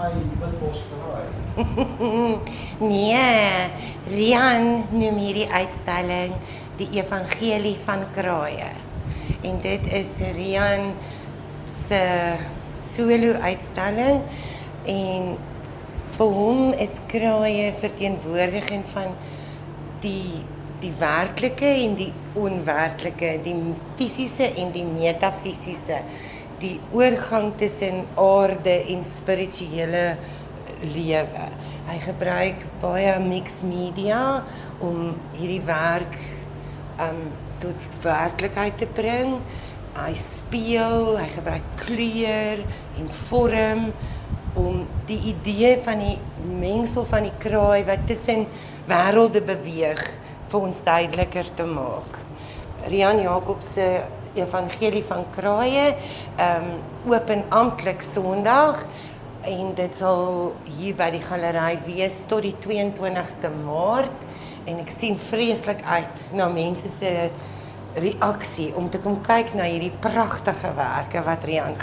kraai, witbos kraai. Nee, Rian noem hierdie uitstalling die Evangelie van Kraaie. En dit is Rian se solo-uitstalling en vir hom is kraaie verteenwoordigend van die werklike en die onwerklike, die fisiese en die metafisiese, die oorgang tussen aarde en spirituele lewe. Hy gebruik baie mixed media om hierdie werk tot werklikheid te bring. Hy speel, hy gebruik kleur en vorm om die idee van die mengsel van die kraai wat tussen wêrelde beweeg vir ons duideliker te maak. Rian Jacobs se Evangelie van Kraaie open amptelik Sondag en dit sal hier by die galery wees tot die 22ste Maart en ek sien vreeslik uit na mense se reaksie om te kom kyk na hierdie pragtige werke wat Rian